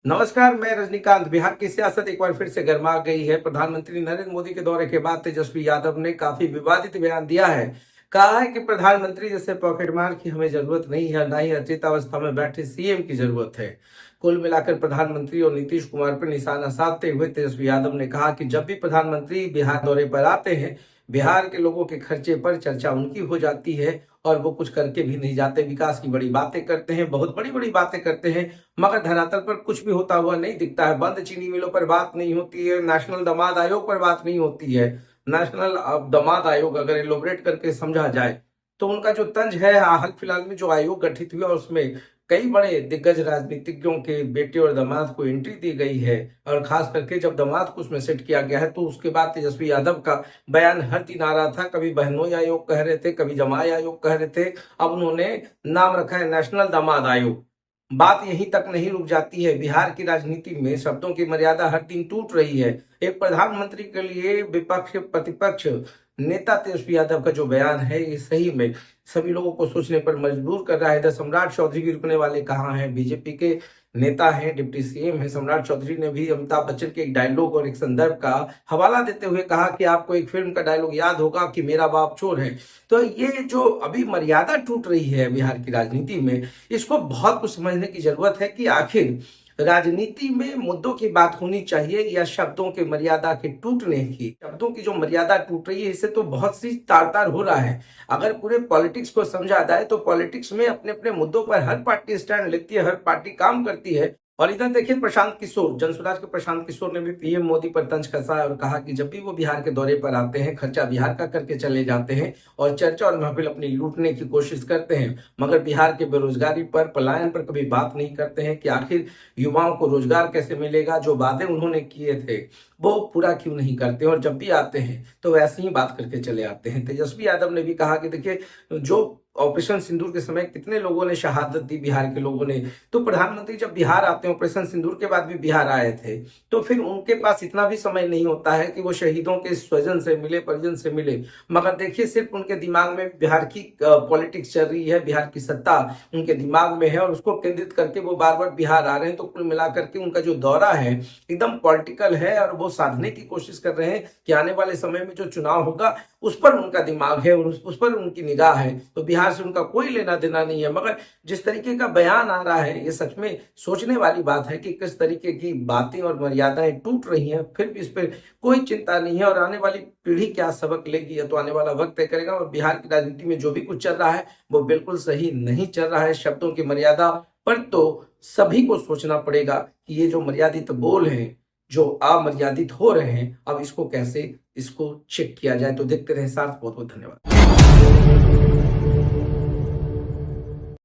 नमस्कार, मैं रजनीकांत। बिहार की सियासत एक बार फिर से गर्मा गई है। प्रधानमंत्री नरेंद्र मोदी के दौरे के बाद तेजस्वी यादव ने काफी विवादित बयान दिया है। कहा है कि प्रधानमंत्री जैसे पॉकेटमार की हमें जरूरत नहीं है, ना ही अचेतावस्था में बैठे सीएम की जरूरत है। कुल मिलाकर प्रधानमंत्री और नीतीश कुमार पर निशाना साधते हुए तेजस्वी यादव ने कहा कि जब भी प्रधानमंत्री बिहार दौरे पर आते हैं, बिहार के लोगों के खर्चे पर चर्चा उनकी हो जाती है और वो कुछ करके भी नहीं जाते। विकास की बड़ी बातें करते हैं, बहुत बड़ी बड़ी बातें करते हैं, मगर धरातल पर कुछ भी होता हुआ नहीं दिखता है। बंद चीनी मिलों पर बात नहीं होती है, नेशनल दामाद आयोग पर बात नहीं होती है। नेशनल दामाद आयोग अगर एलोबरेट करके समझा जाए तो उनका जो तंज है, हाल फिलहाल में जो आयोग गठित हुआ उसमें कई बड़े दिग्गज राजनीतिज्ञों के बेटे और दामाद को एंट्री दी गई है। और खास करके जब दामाद को उसमें सेट किया गया है तो उसके बाद तेजस्वी यादव का बयान हर दिन आ रहा था। कभी बहनोई आयोग कह रहे थे, कभी जमाई आयोग कह रहे थे, अब उन्होंने नाम रखा है नेशनल दामाद आयोग। बात यहीं तक नहीं रुक जाती है। बिहार की राजनीति में शब्दों की मर्यादा हर दिन टूट रही है। एक प्रधानमंत्री के लिए विपक्ष प्रतिपक्ष नेता तेजस्वी यादव का जो बयान है, ये सही में सभी लोगों को सोचने पर मजबूर कर रहा है। इधर सम्राट चौधरी भी रुकने वाले कहाँ हैं? बीजेपी के नेता हैं, डिप्टी सीएम है सम्राट चौधरी ने भी अमिताभ बच्चन के एक डायलॉग और एक संदर्भ का हवाला देते हुए कहा कि आपको एक फिल्म का डायलॉग याद होगा कि मेरा बाप चोर है। तो ये जो अभी मर्यादा टूट रही है बिहार की राजनीति में, इसको बहुत कुछ समझने की जरूरत है कि आखिर राजनीति में मुद्दों की बात होनी चाहिए या शब्दों के मर्यादा के टूटने की। शब्दों की जो मर्यादा टूट रही है, इससे तो बहुत सी तार तार हो रहा है। अगर पूरे पॉलिटिक्स को समझा जाए तो पॉलिटिक्स में अपने अपने मुद्दों पर हर पार्टी स्टैंड लेती है, हर पार्टी काम करती है। और इधर देखिए, प्रशांत किशोर, जनसुराज के प्रशांत किशोर ने भी पीएम मोदी पर तंज कसा है और कहा कि जब भी वो बिहार के दौरे पर आते हैं, खर्चा बिहार का करके चले जाते हैं और चर्चा और महफिल अपनी लूटने की कोशिश करते हैं, मगर बिहार के बेरोजगारी पर, पलायन पर कभी बात नहीं करते हैं कि आखिर युवाओं को रोजगार कैसे मिलेगा। जो वादे उन्होंने किए थे वो पूरा क्यों नहीं करते, और जब भी आते हैं तो वैसे ही बात करके चले आते हैं। तेजस्वी यादव ने भी कहा कि देखिए, जो ऑपरेशन सिंदूर के समय कितने लोगों ने शहादत दी बिहार के लोगों ने, तो प्रधानमंत्री जब बिहार आते हैं, ऑपरेशन सिंदूर के बाद भी बिहार आए थे, तो फिर उनके पास इतना भी समय नहीं होता है कि वो शहीदों के स्वजन से मिले, परिजन से मिले। मगर देखिए, सिर्फ उनके दिमाग में बिहार की पॉलिटिक्स चल रही है, बिहार की सत्ता उनके दिमाग में है और उसको केंद्रित करके वो बार बार बिहार आ रहे हैं। तो कुल मिलाकर के उनका जो दौरा है एकदम पॉलिटिकल है और वो साधने की कोशिश कर रहे हैं कि आने वाले समय में जो चुनाव होगा उस पर उनका दिमाग है और उस पर उनकी निगाह है। तो बिहार से उनका कोई लेना देना नहीं है। मगर जिस तरीके का बयान आ रहा है, ये सच में सोचने वाली बात है कि किस तरीके की बातें और मर्यादाएं टूट रही हैं, फिर भी इस पर कोई चिंता नहीं है। और आने वाली पीढ़ी क्या सबक लेगी, या तो आने वाला वक्त तय करेगा। और बिहार की राजनीति में जो भी कुछ चल रहा है वो बिल्कुल सही नहीं चल रहा है। शब्दों की मर्यादा पर तो सभी को सोचना पड़ेगा कि ये जो मर्यादित बोल हैं, जो अमर्यादित हो रहे हैं, अब इसको कैसे इसको चेक किया जाए। तो देखते रहे साथ। बहुत बहुत धन्यवाद।